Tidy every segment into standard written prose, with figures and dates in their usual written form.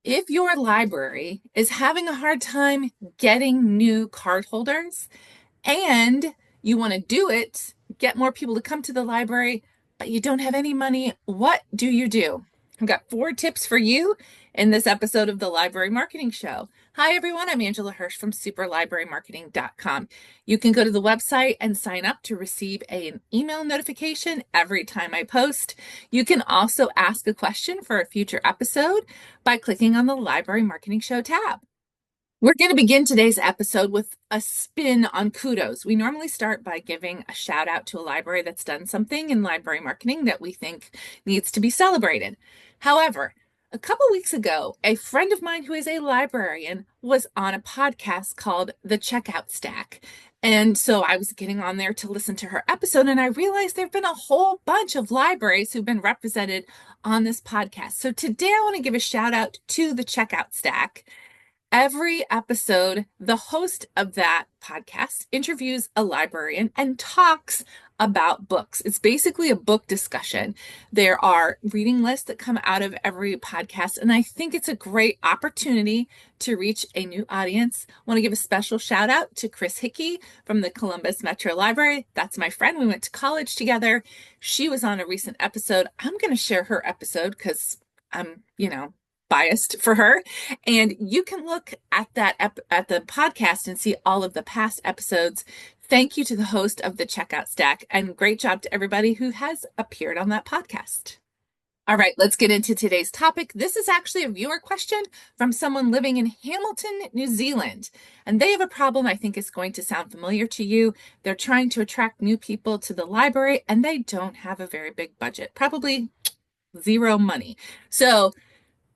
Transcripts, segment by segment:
If your library is having a hard time getting new cardholders and you want to do it, get more people to come to the library, but you don't have any money, what do you do? I've got 4 tips for you in this episode of the Library Marketing Show. Hi, everyone. I'm Angela Hursh from superlibrarymarketing.com. You can go to the website and sign up to receive an email notification every time I post. You can also ask a question for a future episode by clicking on the Library Marketing Show tab. We're going to begin today's episode with a spin on kudos. We normally start by giving a shout out to a library that's done something in library marketing that we think needs to be celebrated. However, a couple weeks ago, a friend of mine who is a librarian was on a podcast called The Checkout Stack. And so I was getting on there to listen to her episode, and I realized there have been a whole bunch of libraries who've been represented on this podcast. So today I want to give a shout out to The Checkout Stack. Every episode, the host of that podcast interviews a librarian and talks about books. It's basically a book discussion. There are reading lists that come out of every podcast, and I think it's a great opportunity to reach a new audience. I want to give a special shout out to Chris Hickey from the Columbus Metro Library. That's my friend. We went to college together. She was on a recent episode. I'm going to share her episode because I'm, biased for her, and you can look at that at the podcast and see all of the past episodes. Thank you to the host of the Checkout Stack, and great job to everybody who has appeared on that podcast. All right, let's get into today's topic. This is actually a viewer question from someone living in Hamilton, New Zealand, and they have a problem I think is going to sound familiar to you. They're trying to attract new people to the library, and they don't have a very big budget, probably zero money. So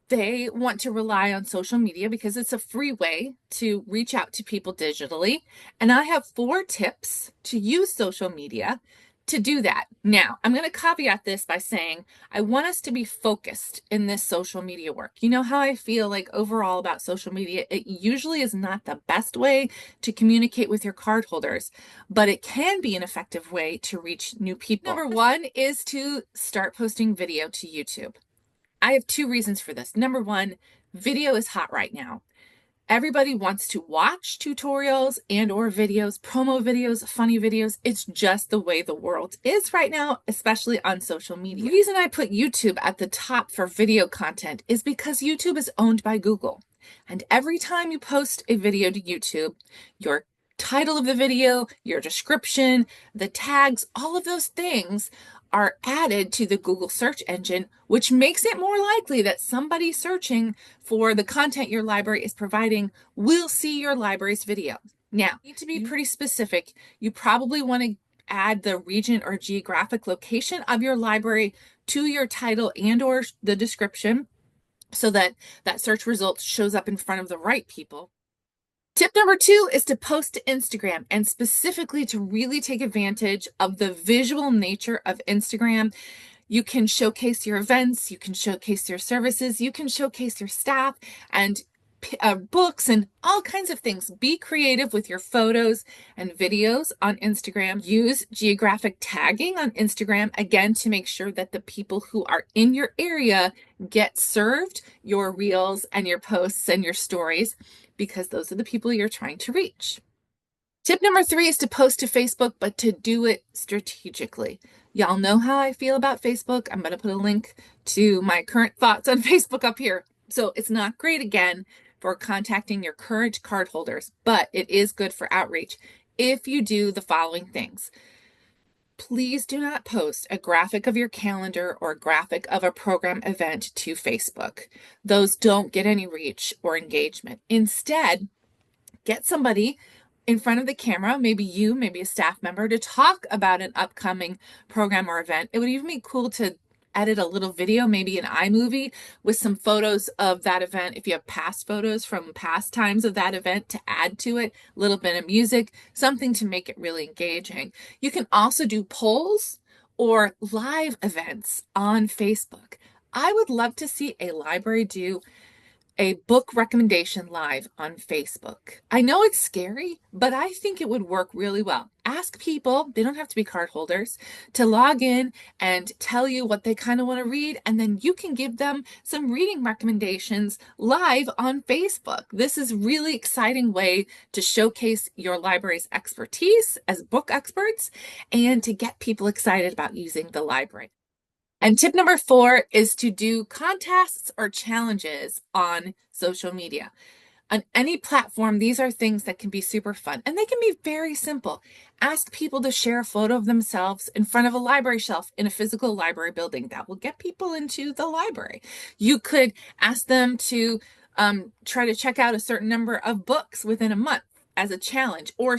they want to rely on social media because it's a free way to reach out to people digitally. And I have 4 tips to use social media to do that. Now, I'm going to caveat this by saying I want us to be focused in this social media work. You know how I feel like overall about social media, it usually is not the best way to communicate with your cardholders, but it can be an effective way to reach new people. Number 1 is to start posting video to YouTube. I have 2 reasons for this. Number 1, video is hot right now. Everybody wants to watch tutorials and or videos, promo videos, funny videos. It's just the way the world is right now, especially on social media. The reason I put YouTube at the top for video content is because YouTube is owned by Google. And every time you post a video to YouTube, your title of the video, your description, the tags, all of those things are added to the Google search engine, which makes it more likely that somebody searching for the content your library is providing will see your library's video. Now, you need to be pretty specific. You probably want to add the region or geographic location of your library to your title and or the description so that that search result shows up in front of the right people. Tip number 2 is to post to Instagram, and specifically to really take advantage of the visual nature of Instagram. You can showcase your events, you can showcase your services, you can showcase your staff and books and all kinds of things. Be creative with your photos and videos on Instagram. Use geographic tagging on Instagram, again, to make sure that the people who are in your area get served your reels and your posts and your stories, because those are the people you're trying to reach. Tip number 3 is to post to Facebook, but to do it strategically. Y'all know how I feel about Facebook. I'm going to put a link to my current thoughts on Facebook up here. So it's not great, again, for contacting your current cardholders, but it is good for outreach if you do the following things. Please do not post a graphic of your calendar or a graphic of a program event to Facebook. Those don't get any reach or engagement. Instead, get somebody in front of the camera, maybe you, maybe a staff member, to talk about an upcoming program or event. It would even be cool to edit a little video, maybe an iMovie with some photos of that event. If you have past photos from past times of that event, to add to it, a little bit of music, something to make it really engaging. You can also do polls or live events on Facebook. I would love to see a library do a book recommendation live on Facebook. I know it's scary, but I think it would work really well. Ask people, they don't have to be card holders, to log in and tell you what they kind of want to read, and then you can give them some reading recommendations live on Facebook. This is a really exciting way to showcase your library's expertise as book experts and to get people excited about using the library. And tip number 4 is to do contests or challenges on social media. On any platform, these are things that can be super fun, and they can be very simple. Ask people to share a photo of themselves in front of a library shelf in a physical library building. That will get people into the library. You could ask them to try to check out a certain number of books within a month as a challenge, or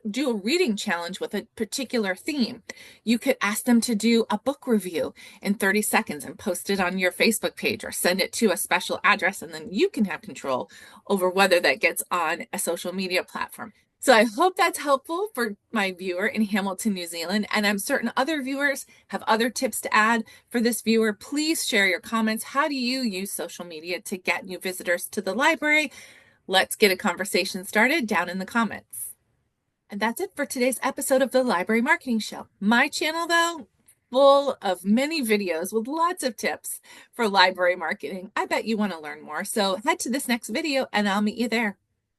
do a reading challenge with a particular theme. You could ask them to do a book review in 30 seconds and post it on your Facebook page, or send it to a special address, and then you can have control over whether that gets on a social media platform. So I hope that's helpful for my viewer in Hamilton, New Zealand, and I'm certain other viewers have other tips to add for this viewer. Please share your comments. How do you use social media to get new visitors to the library? Let's get a conversation started down in the comments. And that's it for today's episode of the Library Marketing Show. My channel, though, full of many videos with lots of tips for library marketing. I bet you want to learn more. So head to this next video and I'll meet you there.